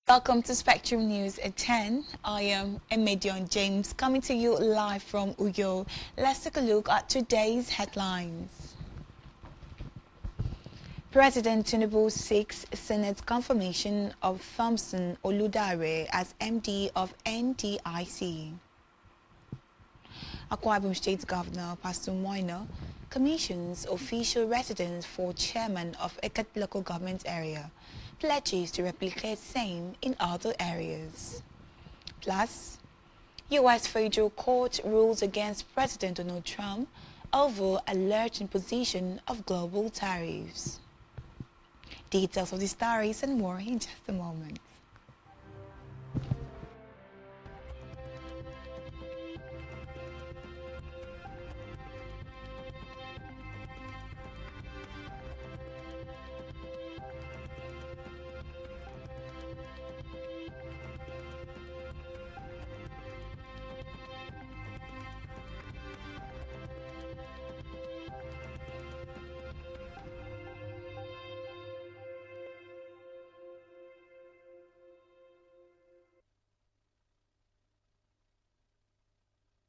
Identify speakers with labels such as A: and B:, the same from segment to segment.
A: Welcome to Spectrum News at 10. I am Emedion James coming to you live from Uyo. Let's take a look at today's headlines. President Tinubu seeks Senate confirmation of Thompson Oludare as MD of NDIC. Akwa Ibom State Governor Pastor Moina commissions official residence for chairman of Eket local government area, pledges to replicate same in other areas. Plus, U.S. Federal Court rules against President Donald Trump over alleged imposition of global tariffs. Details of the stories and more in just a moment.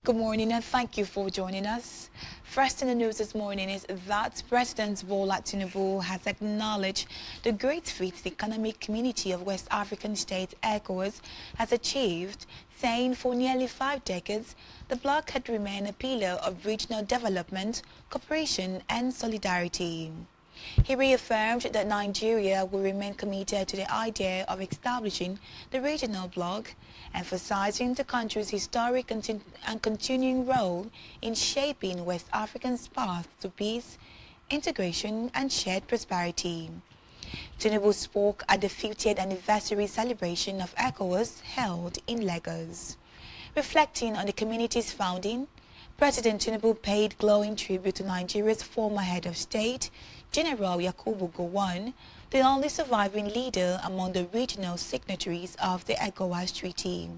A: Good morning and thank you for joining us. First in the news this morning is that President Bola Tinubu has acknowledged the great feat the economic community of West African states ECOWAS has achieved, saying for nearly 5 decades the bloc had remained a pillar of regional development, cooperation and solidarity. He reaffirmed that Nigeria will remain committed to the idea of establishing the regional bloc, emphasizing the country's historic and continuing role in shaping West Africa's path to peace, integration and shared prosperity. Tinubu spoke at the 50th anniversary celebration of ECOWAS held in Lagos. Reflecting on the community's founding, President Tinubu paid glowing tribute to Nigeria's former head of state, General Yakubu Gowon, the only surviving leader among the regional signatories of the ECOWAS Treaty.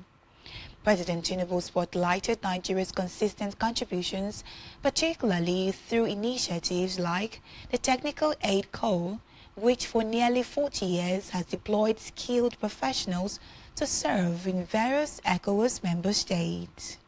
A: President Tinubu spotlighted Nigeria's consistent contributions, particularly through initiatives like the Technical Aid Corps, which for nearly 40 years has deployed skilled professionals to serve in various ECOWAS member states.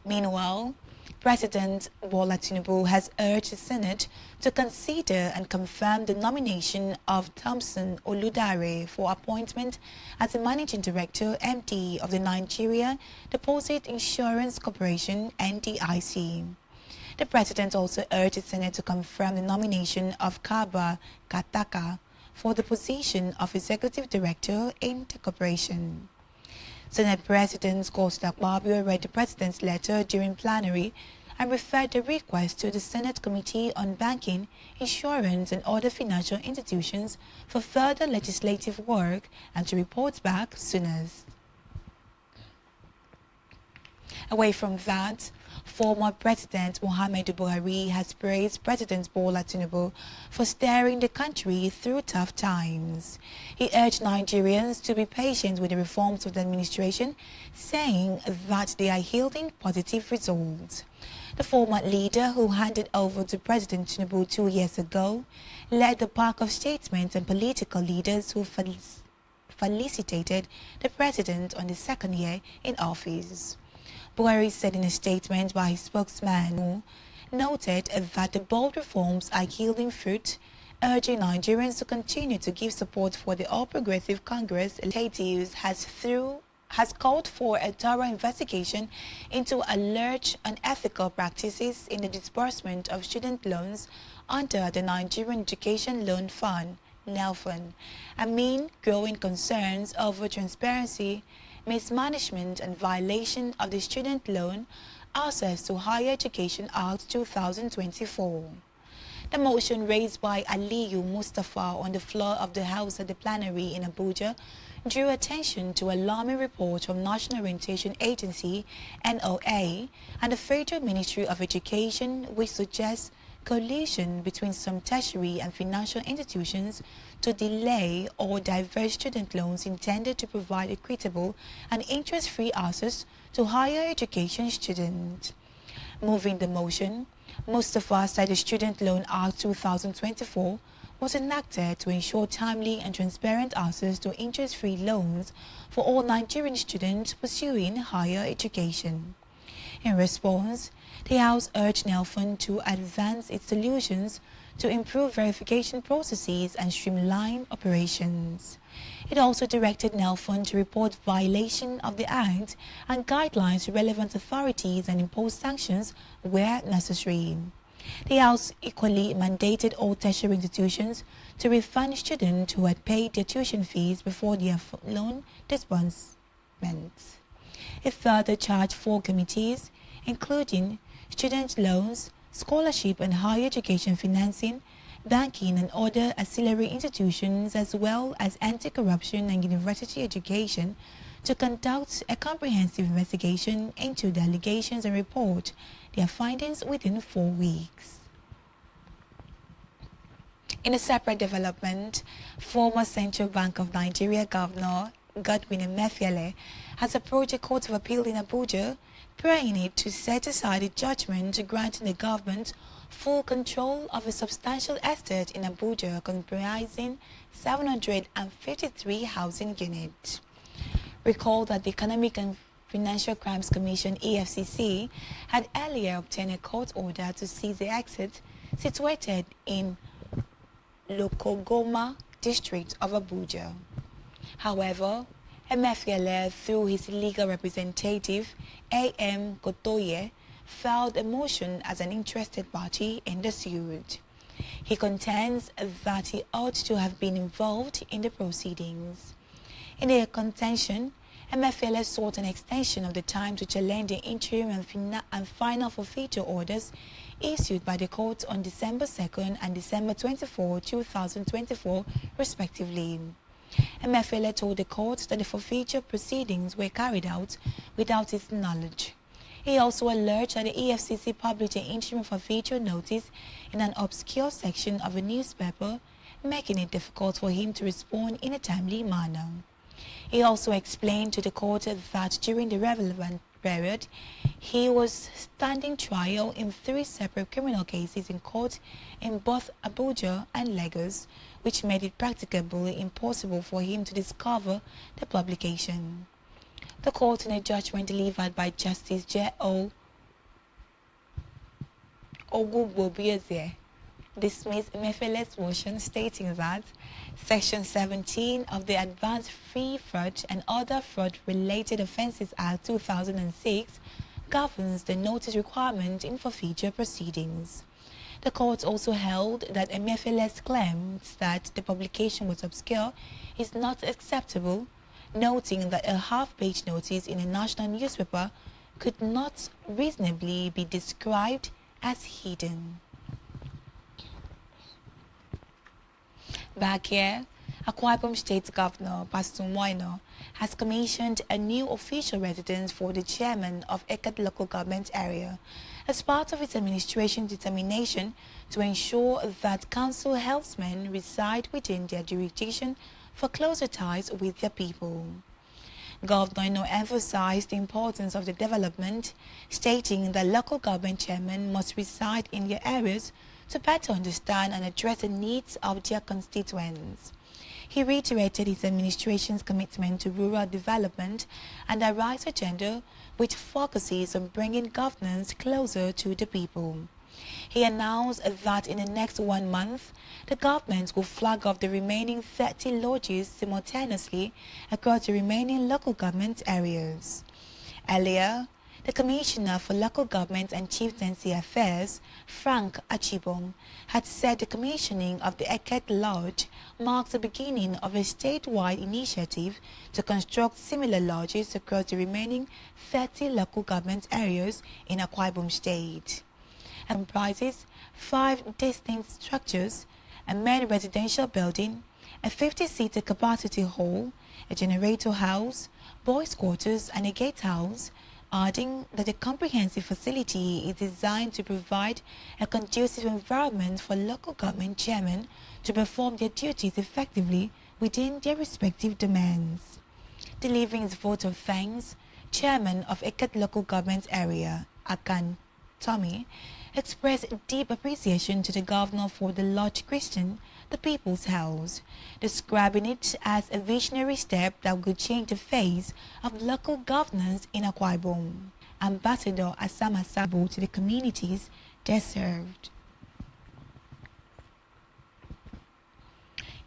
A: Meanwhile, President Bola Tinubu has urged the Senate to consider and confirm the nomination of Thompson Oludare for appointment as the Managing Director MD of the Nigeria Deposit Insurance Corporation (NDIC). The President also urged the Senate to confirm the nomination of Kaba Kataka for the position of Executive Director in the corporation. Senate President Godswill Akpabio read the President's letter during plenary and referred the request to the Senate Committee on Banking, Insurance and Other Financial Institutions for further legislative work and to report back soonest. Away from that, former President Muhammadu Buhari has praised President Bola Tinubu for steering the country through tough times. He urged Nigerians to be patient with the reforms of the administration, saying that they are yielding positive results. The former leader, who handed over to President Tinubu 2 years ago, led the pack of statesmen and political leaders who felicitated the president on his second year in office. Buhari said in a statement by his spokesman, who noted that the bold reforms are yielding fruit, urging Nigerians to continue to give support for the All Progressive Congress initiatives has called for a thorough investigation into alleged unethical practices in the disbursement of student loans under the Nigerian Education Loan Fund, NELFund, amid growing concerns over transparency, mismanagement and violation of the Student Loan Access to Higher Education Act 2024. The motion raised by Aliyu Mustafa on the floor of the House at the plenary in Abuja drew attention to alarming reports from National Orientation Agency (NOA) and the Federal Ministry of Education, which suggests collusion between some tertiary and financial institutions to delay or divert student loans intended to provide equitable and interest-free access to higher education students. Moving the motion, Mustafa said the Student Loan Act 2024 was enacted to ensure timely and transparent access to interest-free loans for all Nigerian students pursuing higher education. In response, the House urged NELFund to advance its solutions to improve verification processes and streamline operations. It also directed NELFund to report violation of the Act and guidelines to relevant authorities and impose sanctions where necessary. The House equally mandated all tertiary institutions to refund students who had paid their tuition fees before their loan disbursement. It further charged 4 committees, including student loans, scholarship and higher education financing, banking and other ancillary institutions, as well as anti-corruption and university education, to conduct a comprehensive investigation into the allegations and report their findings within 4 weeks. In a separate development, former Central Bank of Nigeria Governor Godwin Emefiele has approached the Court of Appeal in Abuja, praying it to set aside a judgment granting the government full control of a substantial estate in Abuja comprising 753 housing units. Recall that the Economic and Financial Crimes Commission (EFCC) had earlier obtained a court order to seize the estate situated in Lokogoma district of Abuja. However, Emefiele, through his legal representative, A.M. Kotoye, filed a motion as an interested party in the suit. He contends that he ought to have been involved in the proceedings. In their contention, Emefiele sought an extension of the time to challenge the interim and final forfeiture orders issued by the court on December 2nd and December 24, 2024, respectively. Emefiele told the court that the forfeiture proceedings were carried out without his knowledge. He also alleged that the EFCC published an interim forfeiture notice in an obscure section of a newspaper, making it difficult for him to respond in a timely manner. He also explained to the court that during the relevant period, he was standing trial in 3 separate criminal cases in court in both Abuja and Lagos, which made it practically impossible for him to discover the publication. The court, in a judgment delivered by Justice J.O. Ogugbobieze, dismissed Emefiele's motion, stating that Section 17 of the Advanced Free Fraud and Other Fraud-Related Offences Act 2006 governs the notice requirement in forfeiture proceedings. The court also held that Emefiele's claims that the publication was obscure is not acceptable, noting that a half-page notice in a national newspaper could not reasonably be described as hidden. Back here, Akwa Ibom State Governor Pastor Moino has commissioned a new official residence for the chairman of Eket local government area as part of its administration's determination to ensure that council helpsmen reside within their jurisdiction for closer ties with their people. Governor emphasized the importance of the development, stating that local government chairmen must reside in their areas to better understand and address the needs of their constituents. He reiterated his administration's commitment to rural development and a RISE agenda, which focuses on bringing governance closer to the people. He announced that in the next 1 month, the government will flag off the remaining 30 lodges simultaneously across the remaining local government areas. Earlier, the Commissioner for Local Government and Chieftaincy Affairs, Frank Achibong, had said the commissioning of the Eket Lodge marks the beginning of a statewide initiative to construct similar lodges across the remaining 30 local government areas in Akwa Ibom State. It comprises 5 distinct structures: a main residential building, a 50-seater capacity hall, a generator house, boys' quarters and a gatehouse, adding that the comprehensive facility is designed to provide a conducive environment for local government chairmen to perform their duties effectively within their respective domains. Delivering his vote of thanks, Chairman of Eket Local Government Area, Akan Tommy, expressed deep appreciation to the governor for the Lodge Christian, the People's House, describing it as a visionary step that would change the face of local governance in Akwa Ibom. Ambassador Asama Sabo to the communities they served.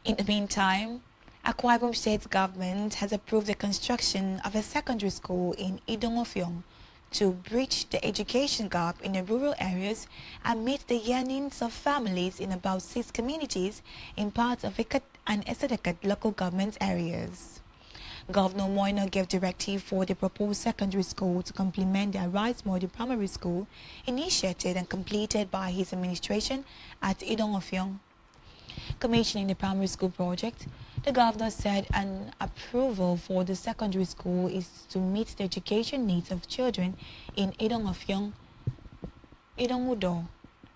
A: In the meantime, Akwa Ibom State government has approved the construction of a secondary school in Idongofyong to bridge the education gap in the rural areas and meet the yearnings of families in about 6 communities in parts of Ikat and Esedekat local government areas. Governor Moino gave directive for the proposed secondary school to complement the Arise Model Primary School initiated and completed by his administration at Idongofyong. Commissioning the primary school project, the governor said an approval for the secondary school is to meet the education needs of children in Idongofyong, Idongudo,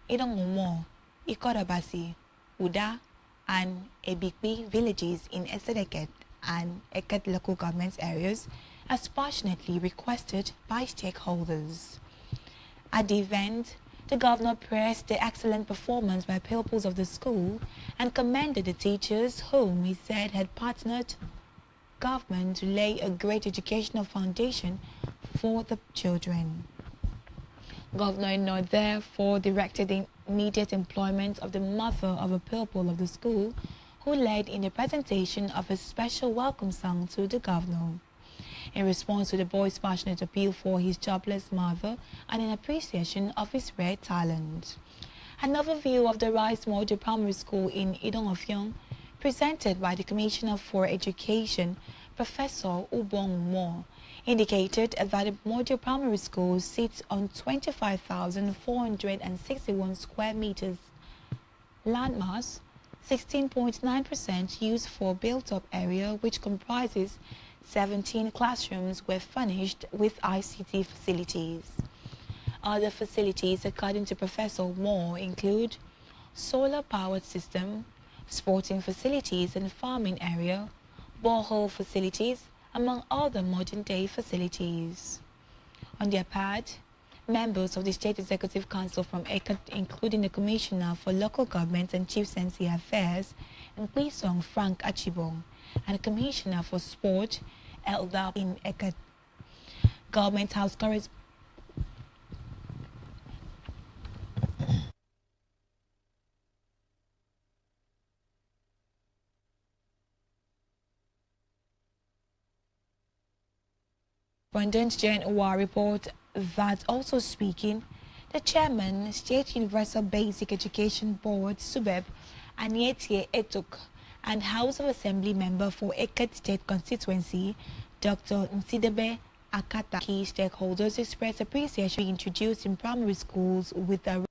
A: Idongumo, Ikorabasi, Uda, and Ebikbi villages in Esedeket and Eket local government areas, as passionately requested by stakeholders. At the event, the governor praised the excellent performance by pupils of the school and commended the teachers whom he said had partnered government to lay a great educational foundation for the children. Governor Eno therefore directed the immediate employment of the mother of a pupil of the school who led in the presentation of a special welcome song to the governor. In response to the boy's passionate appeal for his jobless mother and in appreciation of his rare talent. An overview of the Rice Model Primary School in Idongofyong, presented by the Commissioner for Education, Professor Ubong Mo, indicated that the Model Primary School sits on 25,461 square meters landmass, 16.9% used for built-up area, which comprises 17 classrooms were furnished with ICT facilities. Other facilities, according to Professor Moore, include solar-powered system, sporting facilities and farming area, borehole facilities, among other modern-day facilities. On their part, members of the State Executive Council from ECAT, including the Commissioner for Local Government and Chieftaincy Affairs, and Quisong Frank Achibong, and the Commissioner for Sport, Elda in Ekat. Government House correspondent Jen Uwa report that also speaking, the chairman, State Universal Basic Education Board, SUBEB, Anietie Etuk, and House of Assembly member for Eket State Constituency, Dr. Nsidebe Akata. Key stakeholders expressed appreciation introduced in primary schools with a.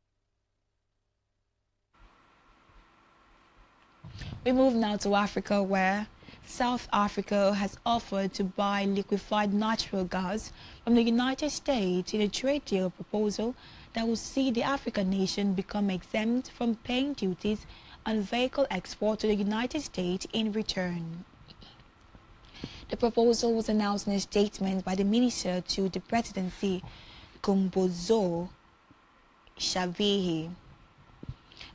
A: We move now to Africa, where South Africa has offered to buy liquefied natural gas from the United States in a trade deal proposal that will see the African nation become exempt from paying duties on vehicle export to the United States in return. The proposal was announced in a statement by the Minister to the Presidency, Kumbozo Shavihi.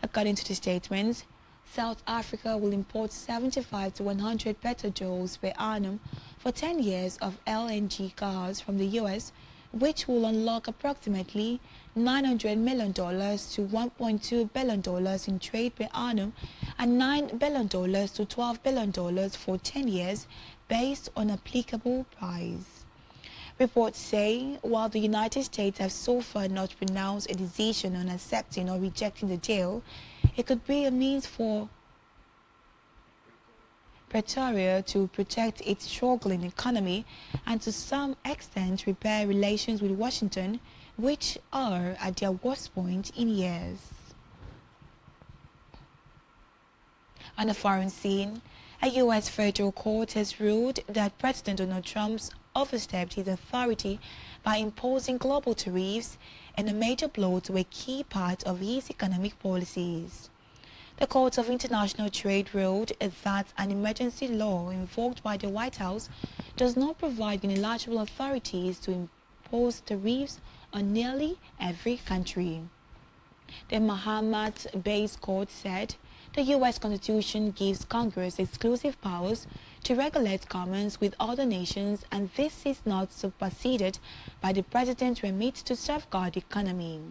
A: According to the statement, South Africa will import 75 to 100 petajoules per annum for 10 years of LNG gas from the U.S., which will unlock approximately $900 million to $1.2 billion in trade per annum and $9 billion to $12 billion for 10 years based on applicable price. Reports say while the United States has so far not pronounced a decision on accepting or rejecting the deal, it could be a means for Pretoria to protect its struggling economy and to some extent repair relations with Washington, which are at their worst point in years. On the foreign scene, a U.S. federal court has ruled that President Donald Trump overstepped his authority by imposing global tariffs and a major blow to a key part of his economic policies. The Court of International Trade ruled that an emergency law invoked by the White House does not provide unilateral authorities to impose tariffs on nearly every country. The Mahamat-based court said the U.S. Constitution gives Congress exclusive powers to regulate commerce with other nations, and this is not superseded by the President's remit to safeguard the economy.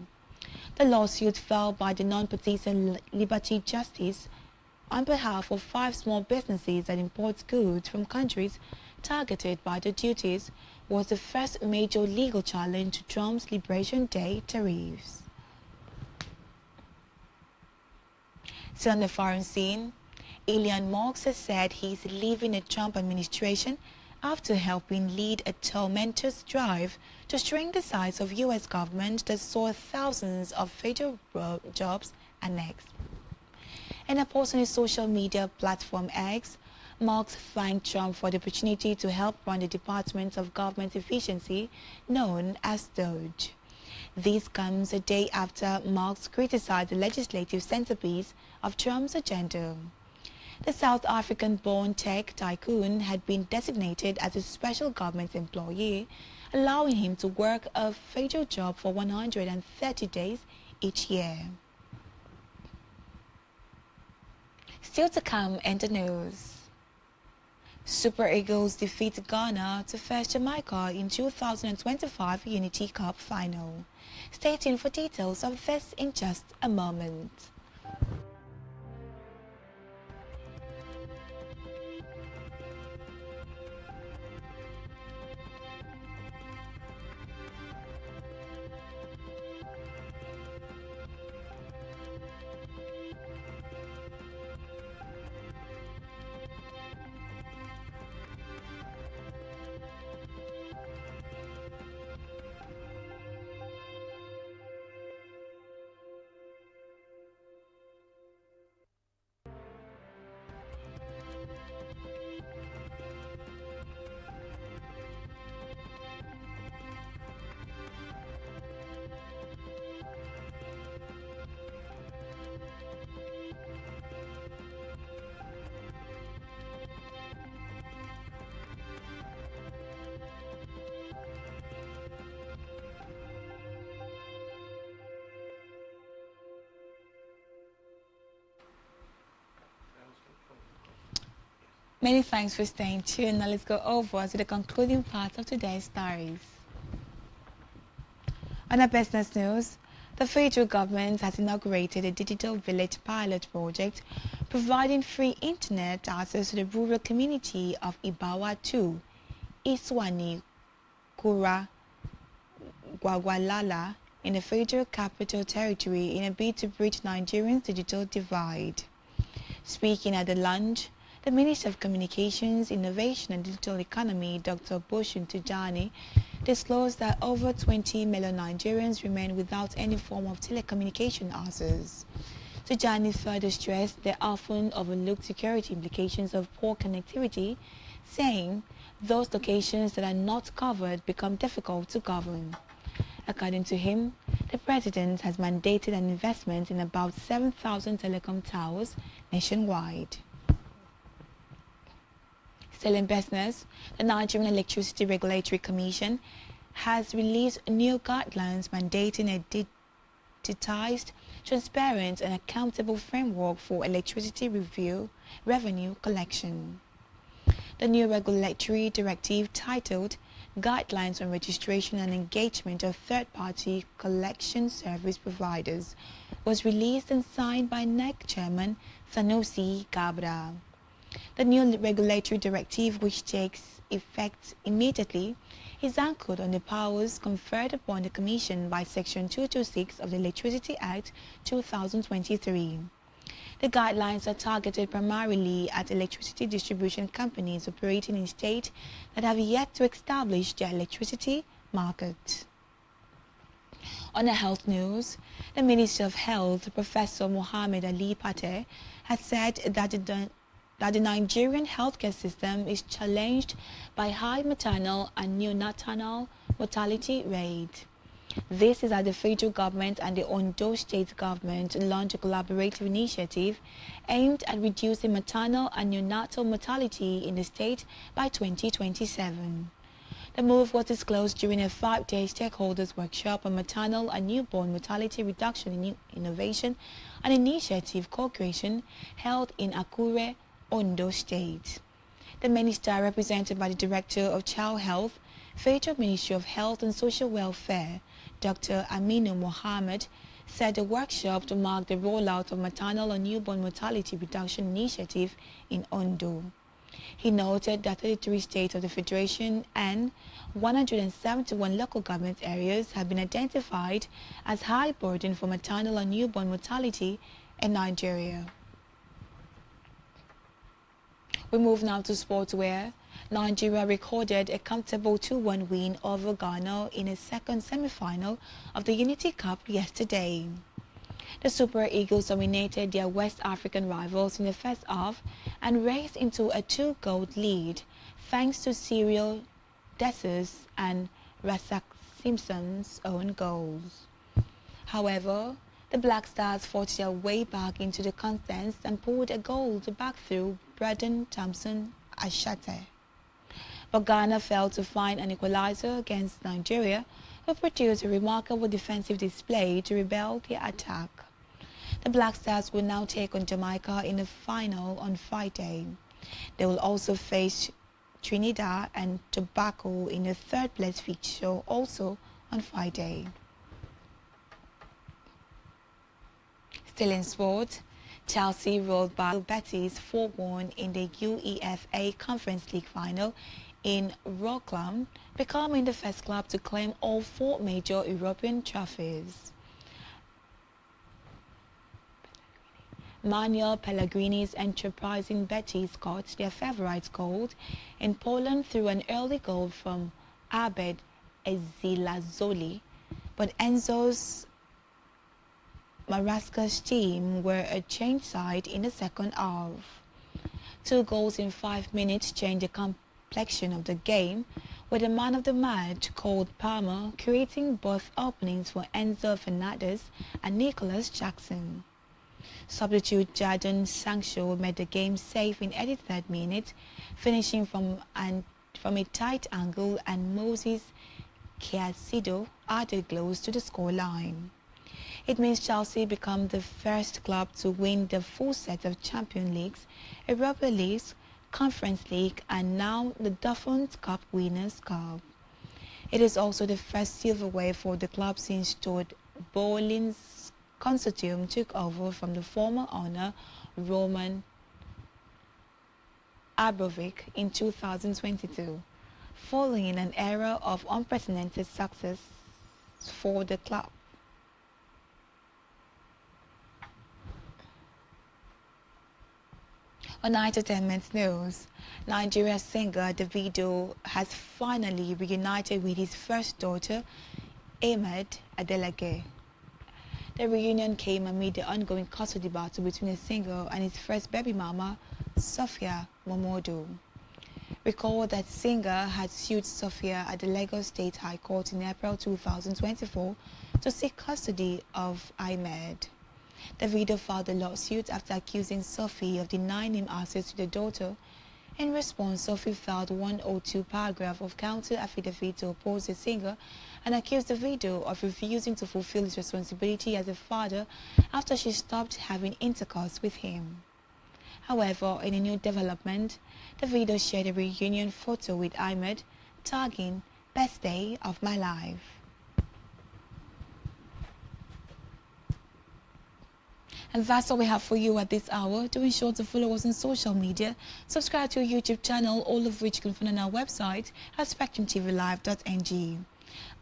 A: The lawsuit filed by the non-partisan Liberty Justice on behalf of 5 small businesses that import goods from countries targeted by the duties was the first major legal challenge to Trump's Liberation Day tariffs. Still on the foreign scene, Elon Musk has said he is leaving the Trump administration after helping lead a tumultuous drive to shrink the size of U.S. government that saw thousands of federal jobs annexed. In a post on his social media platform X, Musk thanked Trump for the opportunity to help run the Department of Government Efficiency, known as DOGE. This comes a day after Musk criticized the legislative centerpiece of Trump's agenda. The South African-born tech tycoon had been designated as a special government employee, allowing him to work a federal job for 130 days each year. Still to come in the news. Super Eagles defeat Ghana to face Jamaica in 2025 Unity Cup final. Stay tuned for details of this in just a moment. Many thanks for staying tuned. Now let's go over to the concluding part of today's stories. On our business news, the federal government has inaugurated a digital village pilot project providing free internet access to the rural community of Ibawa 2, Iswani, Kura, Gwagwalala in the Federal Capital Territory in a bid to bridge Nigeria's digital divide. Speaking at the launch, the Minister of Communications, Innovation and Digital Economy, Dr. Boshun Tijani, disclosed that over 20 million Nigerians remain without any form of telecommunication access. Tijani further stressed the often overlooked security implications of poor connectivity, saying those locations that are not covered become difficult to govern. According to him, the President has mandated an investment in about 7,000 telecom towers nationwide. Still in business, the Nigerian Electricity Regulatory Commission has released new guidelines mandating a digitized, transparent and accountable framework for electricity revenue collection. The new regulatory directive titled Guidelines on Registration and Engagement of Third-Party Collection Service Providers was released and signed by NEC Chairman Sanusi Gabra. The new regulatory directive, which takes effect immediately, is anchored on the powers conferred upon the Commission by Section 226 of the Electricity Act 2023. The guidelines are targeted primarily at electricity distribution companies operating in states that have yet to establish their electricity market. On the health news, the Minister of Health, Professor Mohammed Ali Pateh, has said that the Nigerian healthcare system is challenged by high maternal and neonatal mortality rate. This is as the federal government and the Ondo state government launched a collaborative initiative aimed at reducing maternal and neonatal mortality in the state by 2027. The move was disclosed during a 5-day stakeholders workshop on maternal and newborn mortality reduction in innovation and initiative co-creation held in Akure, Ondo State. The minister, represented by the Director of Child Health, Federal Ministry of Health and Social Welfare, Dr. Aminu Mohammed, said the workshop to mark the rollout of maternal and newborn mortality reduction initiative in Ondo. He noted that 33 states of the Federation and 171 local government areas have been identified as high burden for maternal and newborn mortality in Nigeria. We move now to sportswear. Nigeria recorded a comfortable 2-1 win over Ghana in a second semi-final of the Unity Cup yesterday. The Super Eagles dominated their West African rivals in the first half and raced into a 2-goal lead thanks to Cyril Dessers and Razak Simpson's own goals. However, the Black Stars fought their way back into the contest and pulled a goal to back through Braden Thompson Ashate. But Ghana failed to find an equalizer against Nigeria, who produced a remarkable defensive display to repel their attack. The Black Stars will now take on Jamaica in the final on Friday. They will also face Trinidad and Tobago in the third-place fixture also on Friday. Still in sport, Chelsea rolled by Betis 4-1 in the UEFA Conference League final in Rotterdam, becoming the first club to claim all 4 major European trophies. Manuel Pellegrini's enterprising Betis got their favourites gold in Poland through an early goal from Abed Ezilazzoli, but Enzo's Marasca's team were a changed side in the second half. 2 goals in 5 minutes changed the complexion of the game, with the man of the match called Palmer creating both openings for Enzo Fernandez and Nicholas Jackson. Substitute Jadon Sancho made the game safe in 83rd minute, finishing from a tight angle, and Moses Caicedo added close to the scoreline. It means Chelsea become the first club to win the full set of Champions Leagues, Europa Leagues, Conference League, and now the Dolphins Cup Winners' Cup. It is also the first silverware for the club since Todd Bowling's consortium took over from the former owner Roman Abramovich in 2022, following an era of unprecedented success for the club. On entertainment news, Nigeria's singer Davido has finally reunited with his first daughter, Ahmed Adeleke. The reunion came amid the ongoing custody battle between the singer and his first baby mama, Sophia Momodu. Recall that singer had sued Sophia at the Lagos State High Court in April 2024 to seek custody of Ahmed. Davido filed a lawsuit after accusing Sophie of denying him access to the daughter. In response, Sophie filed 102 paragraph of counter affidavit to oppose the singer and accused Davido of refusing to fulfill his responsibility as a father after she stopped having intercourse with him. However, in a new development, Davido shared a reunion photo with Ahmed, tagging "Best Day of My Life." And that's all we have for you at this hour. Do ensure to follow us on social media, subscribe to our YouTube channel, all of which you can find on our website at spectrumtvlive.ng.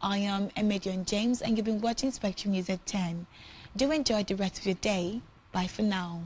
A: I am Emedion James, and you've been watching Spectrum News at 10. Do enjoy the rest of your day. Bye for now.